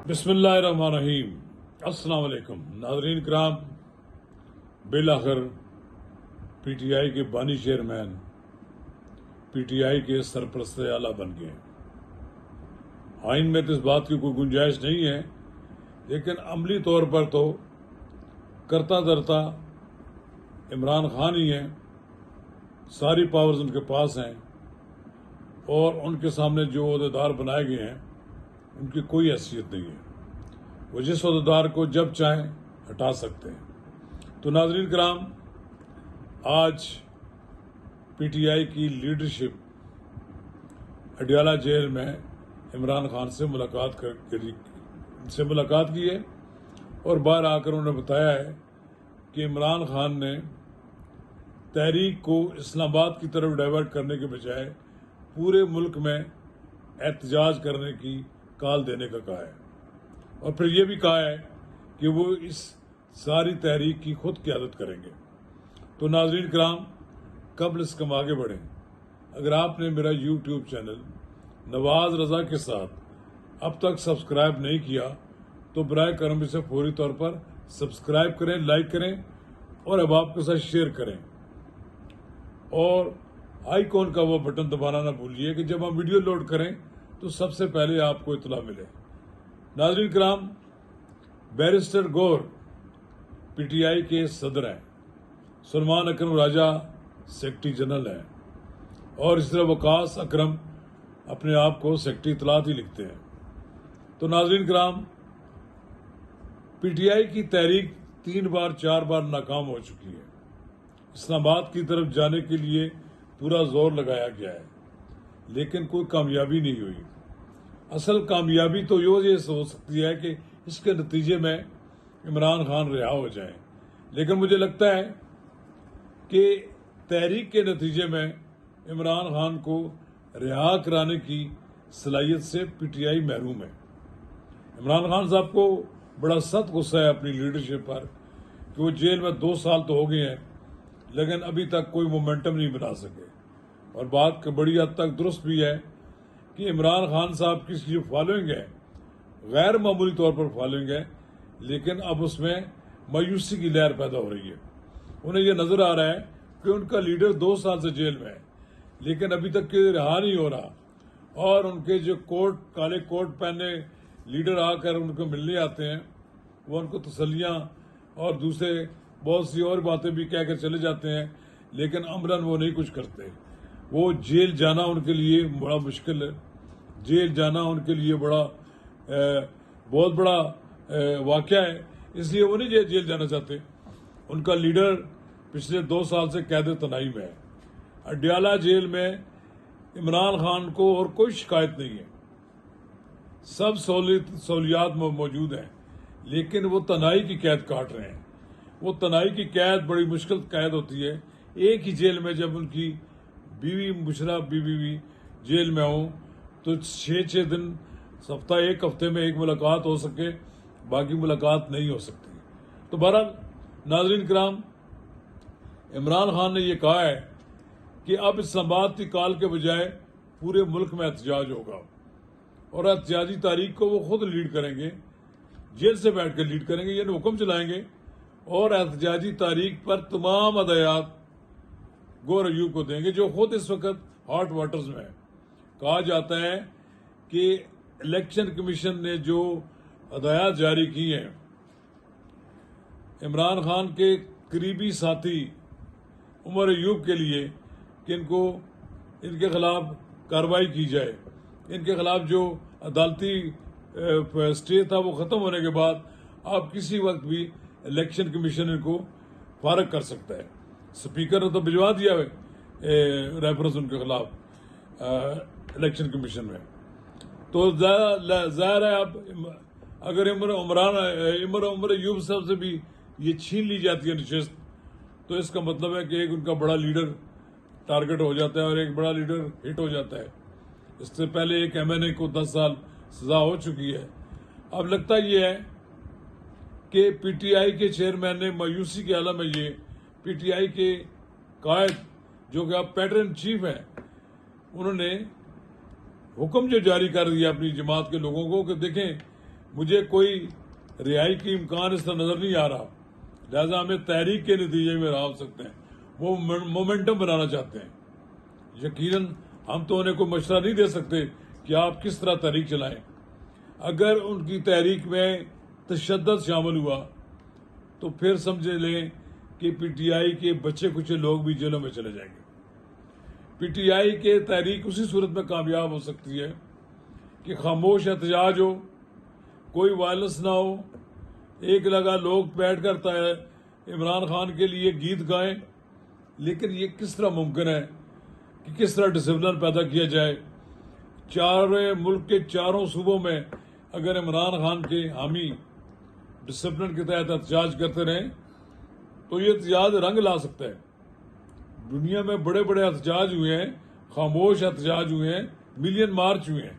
बिस्मिल्लाहिर्रहमानिर्रहीम। अस्सलाम वालेकुम नाज़रीन कराम। बिलाखिर पीटीआई के बानी चेयरमैन पीटीआई के सरपरस्त आला बन गए। आइन में तो इस बात की कोई गुंजाइश नहीं है, लेकिन अमली तौर पर तो करता धरता इमरान खान ही है। सारी पावर्स उनके पास हैं और उनके सामने जो ओहदेदार बनाए गए हैं उनकी कोई हैसियत नहीं है। वो जिस ओहदेदार को जब चाहें हटा सकते हैं। तो नाज़रीन कराम, आज पीटीआई की लीडरशिप अडियाला जेल में इमरान खान से मुलाकात की है और बाहर आकर उन्होंने बताया है कि इमरान खान ने तहरीक को इस्लामाबाद की तरफ डाइवर्ट करने के बजाय पूरे मुल्क में एहतजाज करने की कॉल देने का कहा है और फिर ये भी कहा है कि वो इस सारी तहरीक की खुद क़यादत करेंगे। तो नाज़रीन कराम, कब्ल इसके आगे बढ़ें, अगर आपने मेरा यूट्यूब चैनल नवाज रज़ा के साथ अब तक सब्सक्राइब नहीं किया तो बराए करम इसे फौरी तौर पर सब्सक्राइब करें, लाइक करें और अब आपके साथ शेयर करें। और आइकॉन का वो बटन दबाना ना भूलिए कि जब हम वीडियो लोड करें तो सबसे पहले आपको इतला मिले। नाज़रीन कराम, बैरिस्टर गौर पीटीआई के सदर हैं, सलमान अकरम राजा सेक्रेटरी जनरल हैं और इस तरह वकास अकरम अपने आप को सेक्रेटरी इत्तलात ही लिखते हैं। तो नाज़रीन कराम, पीटीआई की तहरीक 3-4 बार नाकाम हो चुकी है। इस्लामाबाद की तरफ जाने के लिए पूरा जोर लगाया गया है, लेकिन कोई कामयाबी नहीं हुई। असल कामयाबी तो ये हो सकती है कि इसके नतीजे में इमरान खान रिहा हो जाए, लेकिन मुझे लगता है कि तहरीक के नतीजे में इमरान खान को रिहा कराने की सलाहियत से पीटीआई महरूम है। इमरान खान साहब को बड़ा सख्त गुस्सा है अपनी लीडरशिप पर कि वो जेल में 2 साल तो हो गए हैं, लेकिन अभी तक कोई मोमेंटम नहीं बना सके। और बात बड़ी हद तक दुरुस्त भी है कि इमरान खान साहब की जो फॉलोइंग है गैर मामूली तौर पर फॉलोइंग है, लेकिन अब उसमें मायूसी की लहर पैदा हो रही है। उन्हें यह नजर आ रहा है कि उनका लीडर 2 साल से जेल में है, लेकिन अभी तक रिहा नहीं हो रहा और उनके जो काले कोट पहने लीडर आकर उनको मिलने आते हैं, वो उनको तसल्लियाँ और दूसरे बहुत सी और बातें भी कहकर चले जाते हैं, लेकिन अमरन वो नहीं कुछ करते। वो जेल जाना उनके लिए बड़ा मुश्किल है। जेल जाना उनके लिए बहुत बड़ा वाक़या है, इसलिए वो नहीं जेल जाना चाहते। उनका लीडर पिछले 2 साल से कैद तनाई में है। अडियाला जेल में इमरान खान को और कोई शिकायत नहीं है, सब सहूलियात मौजूद हैं, लेकिन वो तनाई की कैद काट रहे हैं। वो तनाई की कैद बड़ी मुश्किल कैद होती है। एक ही जेल में जब उनकी बीवी मुशर्रफ बीवी भी जेल में हो तो 6-6 दिन एक हफ्ते में एक मुलाकात हो सके, बाकी मुलाकात नहीं हो सकती। तो बहरहाल नाज़रीन कराम, इमरान खान ने यह कहा है कि अब इस्लामाबाद की कॉल के बजाय पूरे मुल्क में एहतजाज होगा और एहतजाजी तारीख को वो खुद लीड करेंगे, जेल से बैठ कर लीड करेंगे, यानी हुक्म चलाएंगे और एहतजाजी तारीख पर तमाम हदायत गौर अयूब को देंगे, जो खुद इस वक्त हॉट वाटर्स में है। कहा जाता है कि इलेक्शन कमीशन ने जो हदायत जारी की हैं इमरान खान के करीबी साथी उमर अयूब के लिए कि इनके खिलाफ कार्रवाई की जाए, इनके खिलाफ जो अदालती स्टे था वो खत्म होने के बाद आप किसी वक्त भी इलेक्शन कमीशन इनको फारग कर सकता है। स्पीकर ने तो भिजवा दिया है रेफरेंस उनके खिलाफ इलेक्शन कमीशन में। तो जाहिर है अब अगर उमर अयूब साहब से भी ये छीन ली जाती है नशिस्त, तो इसका मतलब है कि एक उनका बड़ा लीडर टारगेट हो जाता है और एक बड़ा लीडर हिट हो जाता है। इससे पहले एक एमएनए को 10 साल सजा हो चुकी है। अब लगता ये है कि पीटीआई के चेयरमैन ने मायूसी के आलम में ये पीटीआई के कायद जो कि अब पैटर्न चीफ हैं, उन्होंने हुक्म जो जारी कर दिया अपनी जमात के लोगों को कि देखें मुझे कोई रिहाई की इम्कान इस तरह नजर नहीं आ रहा, लिहाजा हमें तहरीक के नतीजे में रहा हो सकते हैं। वो मोमेंटम बनाना चाहते हैं। यकीनन हम तो उन्हें कोई मशवरा नहीं दे सकते कि आप किस तरह तहरीक चलाएं। अगर उनकी तहरीक में तशद्दुद शामिल हुआ तो फिर समझ लें कि पीटीआई के बच्चे कुछ लोग भी जेलों में चले जाएंगे। पीटीआई के तहरीक उसी सूरत में कामयाब हो सकती है कि खामोश एहतजाज हो, कोई वायलेंस ना हो, एक लगा लोग बैठ कर इमरान खान के लिए गीत गाएं। लेकिन ये किस तरह मुमकिन है कि किस तरह डिसिप्लिन पैदा किया जाए? मुल्क के चारों सूबों में अगर इमरान खान के हामी डिसिप्लिन के तहत एहतजाज करते रहें तो ये एहतजाज रंग ला सकता है। दुनिया में बड़े बड़े एहतजाज हुए हैं, खामोश एहतजाज हुए हैं, मिलियन मार्च हुए हैं।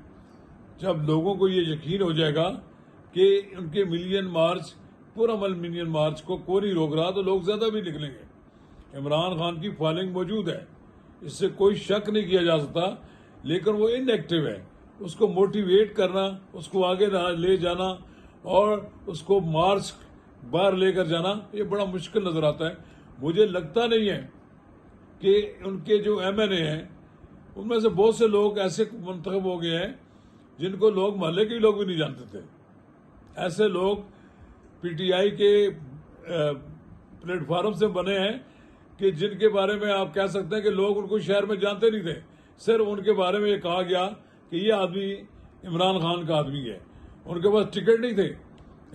जब लोगों को ये यकीन हो जाएगा कि उनके मिलियन मार्च, पुरअमल मिलियन मार्च को कोई नहीं रोक रहा, तो लोग ज्यादा भी निकलेंगे। इमरान खान की फाइलिंग मौजूद है, इससे कोई शक नहीं किया जा सकता, लेकिन वो इनएक्टिव है। उसको मोटिवेट करना, उसको आगे ले जाना और उसको मार्च बाहर लेकर जाना, ये बड़ा मुश्किल नजर आता है। मुझे लगता नहीं है कि उनके जो एमएनए हैं उनमें से बहुत से लोग ऐसे मुंतखब हो गए हैं जिनको लोग मोहल्ले के लोग भी नहीं जानते थे। ऐसे लोग पीटीआई के प्लेटफॉर्म से बने हैं कि जिनके बारे में आप कह सकते हैं कि लोग उनको शहर में जानते नहीं थे। सिर्फ उनके बारे में ये कहा गया कि ये आदमी इमरान खान का आदमी है। उनके पास टिकट नहीं थे,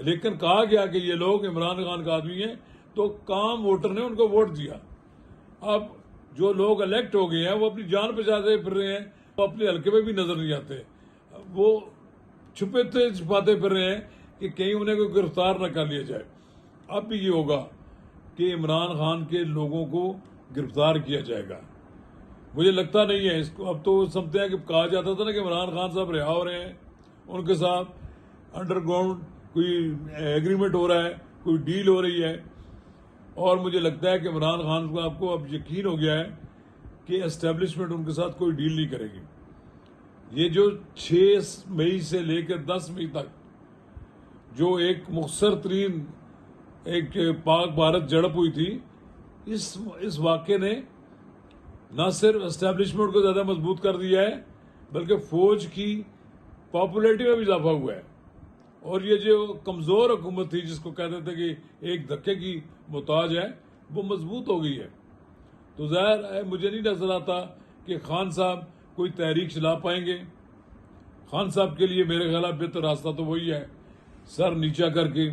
लेकिन कहा गया कि ये लोग इमरान खान का आदमी है, तो काम वोटर ने उनको वोट दिया। अब जो लोग इलेक्ट हो गए हैं वो अपनी जान बचाते फिर रहे हैं, वो अपने हल्के में भी नजर नहीं आते, वो छुपाते फिर रहे हैं कि कहीं उन्हें कोई गिरफ्तार न कर लिया जाए। अब भी ये होगा कि इमरान खान के लोगों को गिरफ्तार किया जाएगा। मुझे लगता नहीं है इसको। अब तो समझते हैं कि कहा जाता था ना कि इमरान खान साहब रिहा हो रहे हैं, उनके साथ अंडरग्राउंड कोई एग्रीमेंट हो रहा है, कोई डील हो रही है। और मुझे लगता है कि इमरान खान को आपको अब यकीन हो गया है कि एस्टेब्लिशमेंट उनके साथ कोई डील नहीं करेगी। ये जो 6 मई से लेकर 10 मई तक जो एक मुख्तसर तरीन एक पाक भारत झड़प हुई थी, इस वाक़े ने न सिर्फ एस्टेब्लिशमेंट को ज्यादा मजबूत कर दिया है, बल्कि फौज की पॉपुलैरिटी में भी इजाफा हुआ है। और ये जो कमजोर हुकूमत थी जिसको कहते थे कि एक धक्के की मोहताज है, वो मजबूत हो गई है। तो जाहिर है मुझे नहीं नजर आता कि खान साहब कोई तहरीक चला पाएंगे। खान साहब के लिए मेरे ख्याल बेहतर रास्ता तो वही है, सर नीचा करके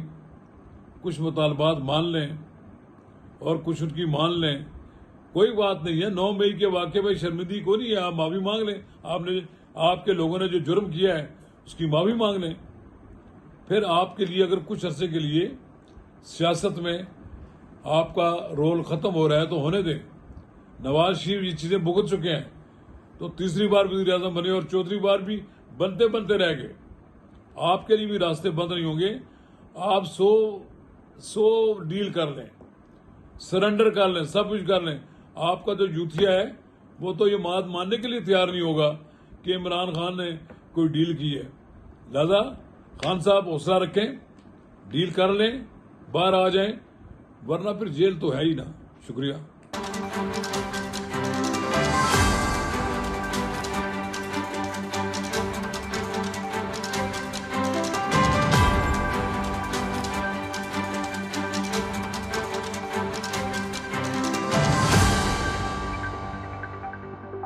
कुछ मुतालबात मान लें और कुछ उनकी मान लें। कोई बात नहीं है, 9 मई के वाक़े में शर्मिंदगी को नहीं है, आप माफी मांग लें। आपके लोगों ने जो जुर्म किया है उसकी माफी मांग लें। फिर आपके लिए अगर कुछ अरसे के लिए सियासत में आपका रोल खत्म हो रहा है तो होने दें। नवाज शरीफ ये चीजें भुगत चुके हैं, तो तीसरी बार वज़ीर आज़म बने और चौथी बार भी बनते बनते रह गए। आपके लिए भी रास्ते बंद नहीं होंगे। आप 100 डील कर लें, सरेंडर कर लें, सब कुछ कर लें, आपका जो जूथिया है वो तो ये बात मानने के लिए तैयार नहीं होगा कि इमरान खान ने कोई डील की है। लिहाजा खान साहब हौसला रखें, डील कर लें, बाहर आ जाएं, वरना फिर जेल तो है ही ना। शुक्रिया।